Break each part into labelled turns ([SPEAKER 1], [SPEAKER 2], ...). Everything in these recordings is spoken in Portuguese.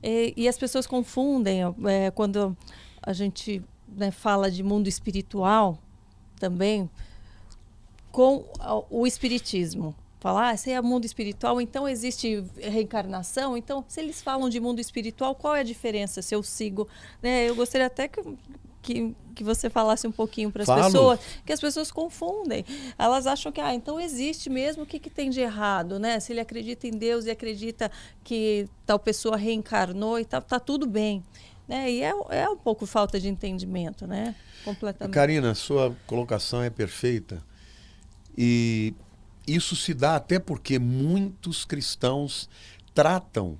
[SPEAKER 1] E as pessoas confundem, quando a gente, né, fala de mundo espiritual também, com o espiritismo. Falar, se é mundo espiritual, então existe reencarnação. Então, se eles falam de mundo espiritual, qual é a diferença se eu sigo? Né, eu gostaria até que você falasse um pouquinho para as
[SPEAKER 2] Falo.
[SPEAKER 1] pessoas, que as pessoas confundem. Elas acham que, então existe mesmo, o que tem de errado, né? Se ele acredita em Deus e acredita que tal pessoa reencarnou e tá tudo bem. Né? E é um pouco falta de entendimento, né? Completamente.
[SPEAKER 2] Karina, sua colocação é perfeita. E isso se dá até porque muitos cristãos tratam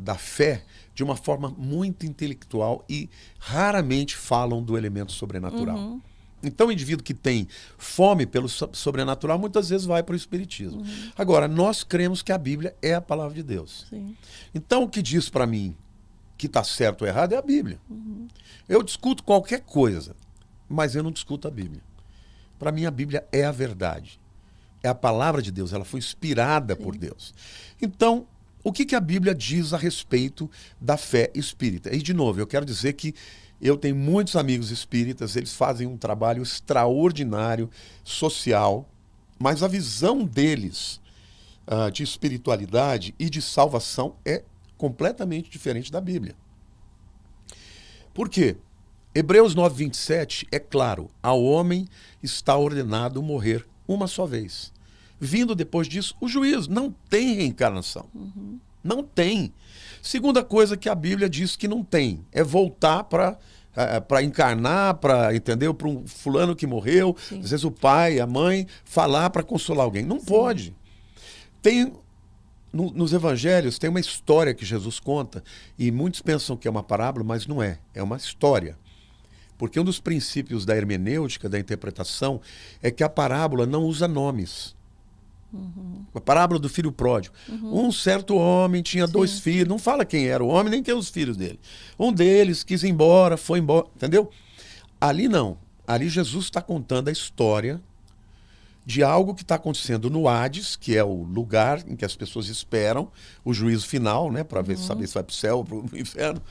[SPEAKER 2] da fé de uma forma muito intelectual e raramente falam do elemento sobrenatural.
[SPEAKER 1] Uhum.
[SPEAKER 2] Então, o indivíduo que tem fome pelo sobrenatural muitas vezes vai para o espiritismo. Agora, nós cremos que a Bíblia é a palavra de Deus.
[SPEAKER 1] Sim.
[SPEAKER 2] Então, o que diz para mim que está certo ou errado é a Bíblia. Eu discuto qualquer coisa, mas eu não discuto a Bíblia. Para mim, a Bíblia é a verdade. É a palavra de Deus, ela foi inspirada por Deus. Então, o que a Bíblia diz a respeito da fé espírita? E, de novo, eu quero dizer que eu tenho muitos amigos espíritas, eles fazem um trabalho extraordinário, social, mas a visão deles de espiritualidade e de salvação é completamente diferente da Bíblia. Por quê? Hebreus 9:27 é claro, ao homem está ordenado morrer uma só vez. Vindo depois disso, o juízo. Não tem reencarnação. Não tem. Segunda coisa que a Bíblia diz que não tem, é voltar para encarnar, entendeu? Para um fulano que morreu,
[SPEAKER 1] Sim.
[SPEAKER 2] às vezes o pai, a mãe, falar para consolar alguém. Não pode. Tem... Nos evangelhos tem uma história que Jesus conta, e muitos pensam que é uma parábola, mas não é. É uma história. Porque um dos princípios da hermenêutica, da interpretação, é que a parábola não usa nomes. A parábola do filho pródigo. Um certo homem tinha dois filhos, não fala quem era o homem, nem quem eram os filhos dele. Um deles quis ir embora, foi embora, entendeu? Ali não. Ali Jesus está contando a história de algo que está acontecendo no Hades, que é o lugar em que as pessoas esperam o juízo final, né, para saber se vai para o céu ou para o inferno.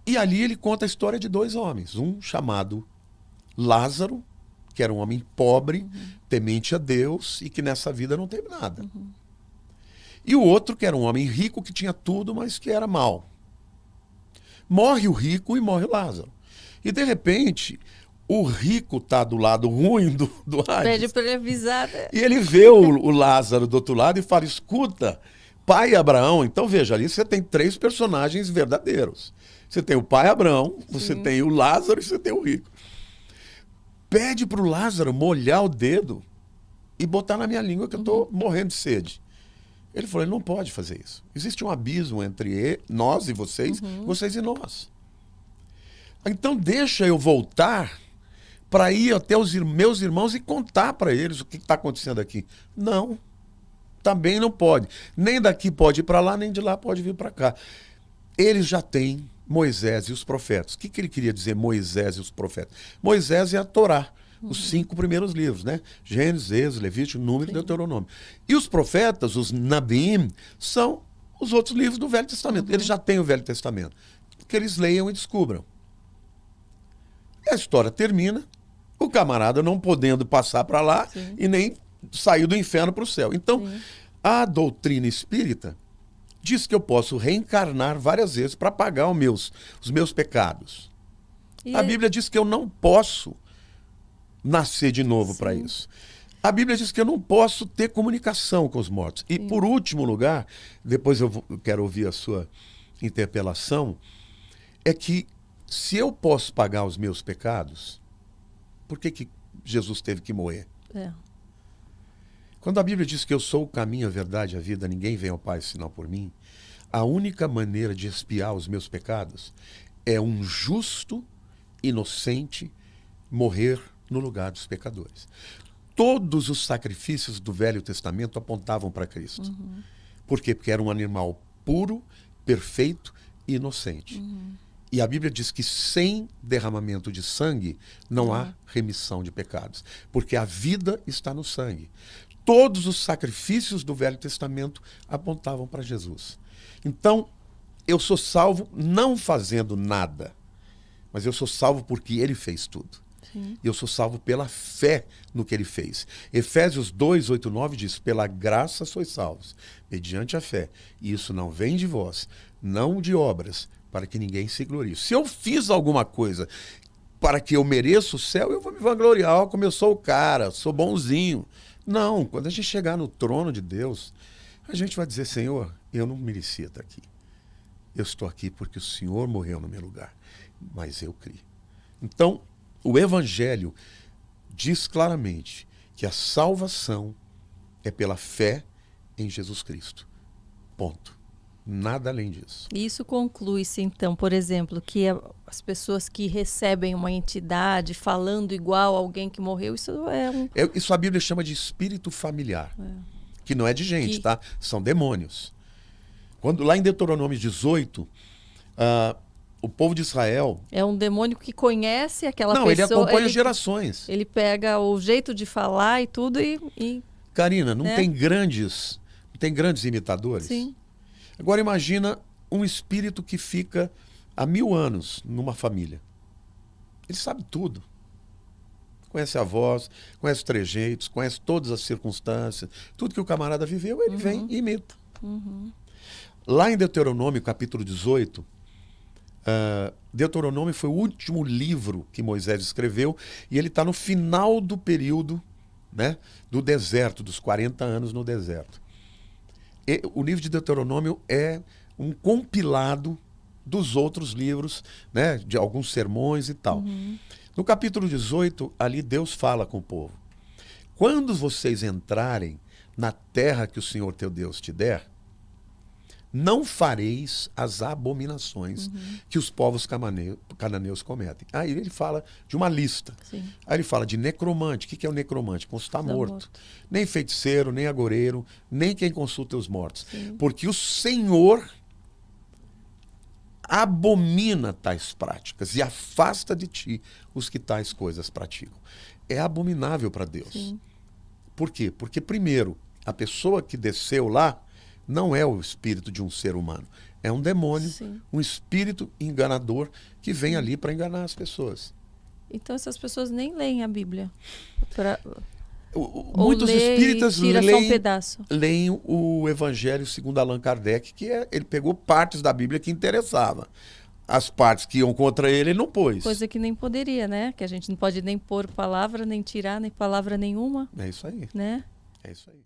[SPEAKER 2] E ali ele conta a história de dois homens, um chamado Lázaro, que era um homem pobre, temente a Deus e que nessa vida não teve nada. E o outro que era um homem rico que tinha tudo, mas que era mau. Morre o rico e morre o Lázaro. E de repente, o rico está do lado ruim do Hades.
[SPEAKER 1] Pede para ele avisar. Né?
[SPEAKER 2] E ele vê o Lázaro do outro lado e fala, escuta, pai Abraão. Então veja, ali você tem três personagens verdadeiros. Você tem o pai Abraão, você tem o Lázaro e você tem o rico. Pede para o Lázaro molhar o dedo e botar na minha língua que eu estou morrendo de sede. Ele falou, ele não pode fazer isso. Existe um abismo entre nós e vocês, vocês e nós. Então deixa eu voltar para ir até os meus irmãos e contar para eles o que está acontecendo aqui. Não, também não pode. Nem daqui pode ir para lá, nem de lá pode vir para cá. Eles já têm Moisés e os profetas. O que ele queria dizer, Moisés e os profetas? Moisés é a Torá, os 5 primeiros livros, né? Gênesis, Êxodo, Levítico, Número e Deuteronômio. E os profetas, os Nabim, são os outros livros do Velho Testamento. Eles já têm o Velho Testamento. Que eles leiam e descubram. E a história termina, o camarada não podendo passar para lá e nem sair do inferno para o céu. Então, a doutrina espírita diz que eu posso reencarnar várias vezes para pagar os meus pecados. A Bíblia diz que eu não posso nascer de novo para isso. A Bíblia diz que eu não posso ter comunicação com os mortos. E, por último lugar, depois eu quero ouvir a sua interpelação, é que se eu posso pagar os meus pecados, por que Jesus teve que morrer? Quando a Bíblia diz que eu sou o caminho, a verdade e a vida, ninguém vem ao Pai senão por mim, a única maneira de expiar os meus pecados é um justo, inocente, morrer no lugar dos pecadores. Todos os sacrifícios do Velho Testamento apontavam para Cristo. Por quê? Porque era um animal puro, perfeito e inocente. E a Bíblia diz que sem derramamento de sangue não há remissão de pecados, porque a vida está no sangue. Todos os sacrifícios do Velho Testamento apontavam para Jesus. Então, eu sou salvo não fazendo nada, mas eu sou salvo porque ele fez tudo.
[SPEAKER 1] Sim.
[SPEAKER 2] E eu sou salvo pela fé no que ele fez. Efésios 2, 8, 9 diz: pela graça sois salvos, mediante a fé. E isso não vem de vós, não de obras, para que ninguém se glorie. Se eu fiz alguma coisa para que eu mereça o céu, eu vou me vangloriar, como eu sou o cara, sou bonzinho. Não, quando a gente chegar no trono de Deus, a gente vai dizer: Senhor, eu não merecia estar aqui. Eu estou aqui porque o Senhor morreu no meu lugar, mas eu criei. Então, o Evangelho diz claramente que a salvação é pela fé em Jesus Cristo. Ponto. Nada além disso.
[SPEAKER 1] Isso conclui-se, então, por exemplo, que as pessoas que recebem uma entidade falando igual a alguém que morreu, isso é um...
[SPEAKER 2] Isso a Bíblia chama de espírito familiar, que não é de gente, tá? São demônios. Quando lá em Deuteronômio 18, o povo de Israel...
[SPEAKER 1] É um demônio que conhece aquela pessoa...
[SPEAKER 2] Não, ele acompanha gerações.
[SPEAKER 1] Ele pega o jeito de falar e tudo e
[SPEAKER 2] Karina, não tem grandes imitadores?
[SPEAKER 1] Sim.
[SPEAKER 2] Agora imagina um espírito que fica há 1000 anos numa família. Ele sabe tudo. Conhece a voz, conhece os trejeitos, conhece todas as circunstâncias. Tudo que o camarada viveu, ele vem e imita. Lá em Deuteronômio, capítulo 18, Deuteronômio foi o último livro que Moisés escreveu e ele está no final do período, né, do deserto, dos 40 anos no deserto. O livro de Deuteronômio é um compilado dos outros livros, né, de alguns sermões e tal. No capítulo 18, ali Deus fala com o povo. Quando vocês entrarem na terra que o Senhor teu Deus te der, não fareis as abominações que os povos cananeus cometem. Aí ele fala de uma lista.
[SPEAKER 1] Sim.
[SPEAKER 2] Aí ele fala de necromante. O que é o necromante? Consultar morto. Nem feiticeiro, nem agoreiro, nem quem consulta os mortos.
[SPEAKER 1] Sim.
[SPEAKER 2] Porque o Senhor abomina tais práticas e afasta de ti os que tais coisas praticam. É abominável para Deus.
[SPEAKER 1] Sim.
[SPEAKER 2] Por quê? Porque, primeiro, a pessoa que desceu lá não é o espírito de um ser humano. É um demônio, um espírito enganador que vem ali para enganar as pessoas.
[SPEAKER 1] Então essas pessoas nem leem a Bíblia.
[SPEAKER 2] Muitos espíritas
[SPEAKER 1] leem
[SPEAKER 2] o Evangelho segundo Allan Kardec, que ele pegou partes da Bíblia que interessavam. As partes que iam contra ele não pôs.
[SPEAKER 1] Coisa que nem poderia, né? Que a gente não pode nem pôr palavra, nem tirar, nem palavra nenhuma.
[SPEAKER 2] É isso aí.
[SPEAKER 1] Né?
[SPEAKER 2] É isso aí.